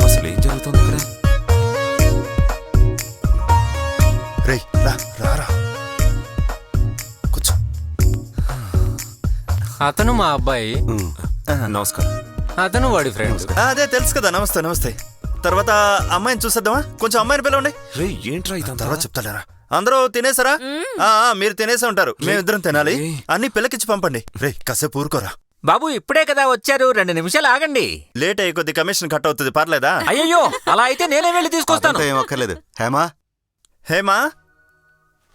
అసలు ఏం జరుగుతుంది ఇక్కడ? రేయ్ రా కూర్చో. అతను మా అబ్బాయి. నమస్కారం. అతను వాడి ఫ్రెండ్. అదే తెలుసు కదా. నమస్తే నమస్తే. తర్వాత అమ్మాయిని చూసేద్దామా? కొంచెం అమ్మాయిని పిలవండి. రే ఏంట్రా ఇదంతా? తర్వాత చెప్తాలేరా. అందరూ తినేసారా? మీరు తినేసే ఉంటారు. మేమిద్దరం తినాలి. అన్ని పిల్లకిచ్చి పంపండి. రే కాసేపు ఊరుకోరా బాబు. ఇప్పుడే కదా వచ్చారు, 2 నిమిషాలు ఆగండి. లేట్ అయ్యి కొద్ది కమిషన్ కట్ అవుతుంది. పర్లేదా? అయ్యో అలా అయితే నేనే వెళ్ళి తీసుకొస్తాను. ఏం అక్కర్లేదు. హేమా హేమా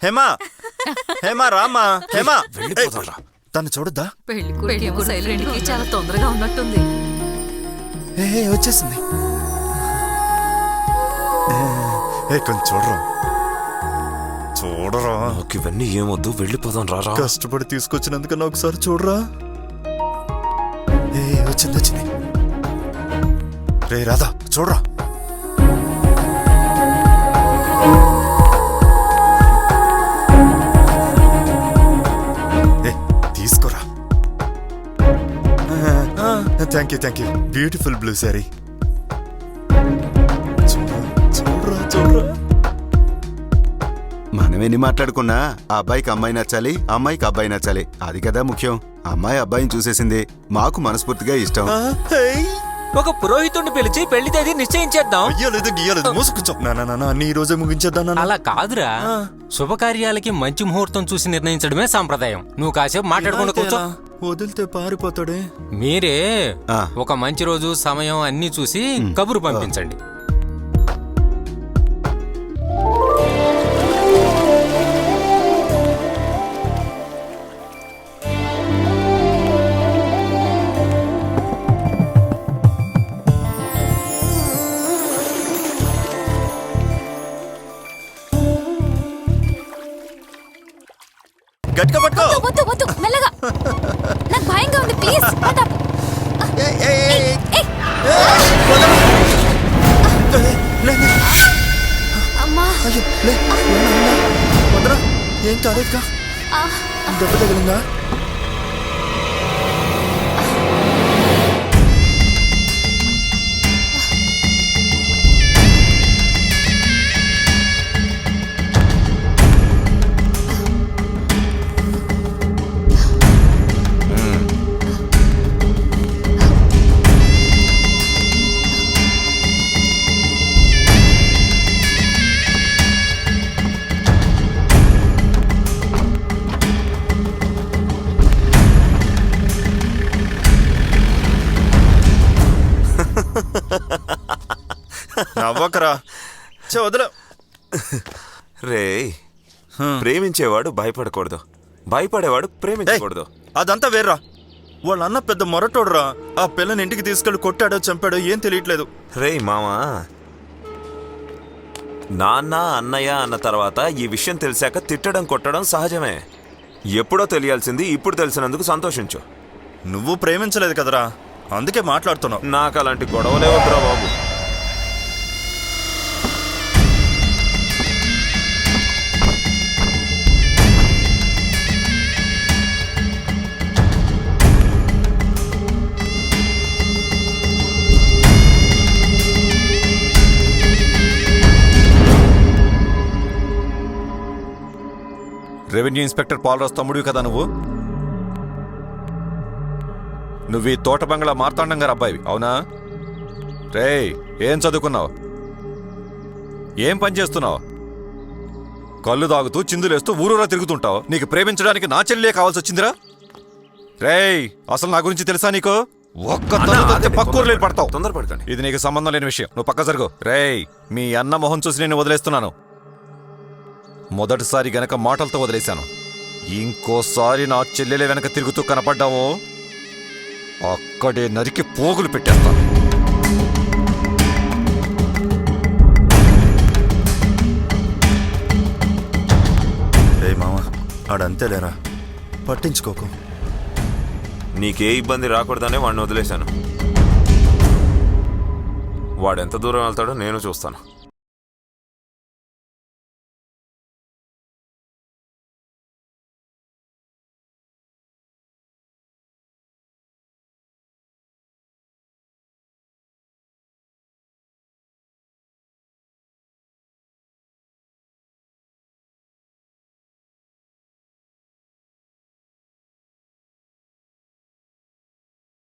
హేమా హేమా రామా. హేమా వెళ్ళిపోతారా? తను చూడద్దా? చాలా తొందరగా ఉన్నట్టుంది. వచ్చేసింది. కొంచెం చూడరా. నాకు ఇవన్నీ ఏమొద్దు, వెళ్ళిపోదాం రారా. కష్టపడి తీసుకొచ్చినందుకన్నా ఒకసారి చూడరా. వచ్చింది. రే రాధా చూడరా. తీసుకోరా. Thank you. Beautiful blue sari. చూడరా. మనం ఎన్ని మాట్లాడుకున్నా ఆ అబ్బాయికి అమ్మాయి నచ్చాలి, అమ్మాయికి అబ్బాయి నచ్చాలి. అది కదా ముఖ్యం. అమ్మాయి అబ్బాయిని చూసేసింది. మాకు మనస్ఫూర్తిగా ఇష్టం. ఒక పురోహితుడిని పిలిచి పెళ్లి తేదీ నిశ్చయించేద్దాం. గీయలేదు మూసుకొచ్చా. నీ రోజే ముగించేద్దాం. అలా కాదురా, శుభకార్యాలకి మంచి ముహూర్తం చూసి నిర్ణయించడమే సాంప్రదాయం. నువ్వు కాసేపు మాట్లాడుకుంటూ కూర్చో. వదిలితే పారిపోతాడే. మీరే ఒక మంచి రోజు సమయం అన్ని చూసి కబురు పంపించండి. గట్టిగా పట్టుకో. వద్దు మెల్లగా. నాకు భయంగా ఉంది. ప్లీజ్ అమ్మా. వదరా. ఏం కాలేదుగా? దెబ్బ తగిలిందా? నవ్వకరా. వదల. రే ప్రేమించేవాడు భయపడకూడదు, భయపడేవాడు ప్రేమించకూడదు. అదంతా వేర్రా. వాళ్ళ అన్న పెద్ద మొరటోడురా. ఆ పిల్లని ఇంటికి తీసుకెళ్లి కొట్టాడో చంపాడో ఏం తెలియట్లేదు. రే మామా, నాన్న అన్నయ్య అన్న తర్వాత ఈ విషయం తెలిసాక తిట్టడం కొట్టడం సహజమే. ఎప్పుడో తెలియాల్సింది ఇప్పుడు తెలిసినందుకు సంతోషించు. నువ్వు ప్రేమించలేదు కదరా, అందుకే మాట్లాడుతున్నావు. నాకు అలాంటి గొడవలే వద్దురా బాబు. రెవెన్యూ ఇన్స్పెక్టర్ పాలరాజ్ తమ్ముడివి కదా నువ్వు ఈ తోట బంగ్లా మార్తాండం గారు అబ్బాయివి అవునా? రేయ్ ఏం చదువుకున్నావు? ఏం పని చేస్తున్నావు? కళ్ళు తాగుతూ చిందులేస్తూ ఊరూరా తిరుగుతుంటావు. నీకు ప్రేమించడానికి నా చెల్లెలే కావాల్సి వచ్చిందిరా? రేయ్ అసలు నా గురించి తెలుసా నీకు? ఒక్క పక్కూరులో పడతావు. తొందరపడకండి. ఇది నీకు సంబంధం లేని విషయం. నువ్వు పక్క జరుగు. రేయ్ మీ అన్న మొహం చూసి నేను వదిలేస్తున్నాను. మొదటిసారి గనక మాటలతో వదిలేశాను. ఇంకోసారి నా చెల్లెలే వెనక తిరుగుతూ కనపడ్డావో అక్కడే నరికి పోగులు పెట్టేస్తాను. రే మామ, ఆడంతేలేరా, పట్టించుకోకు. నీకే ఇబ్బంది రాకూడదనే వాడిని వదిలేశాను. వాడెంత దూరం వెళ్తాడో నేను చూస్తాను.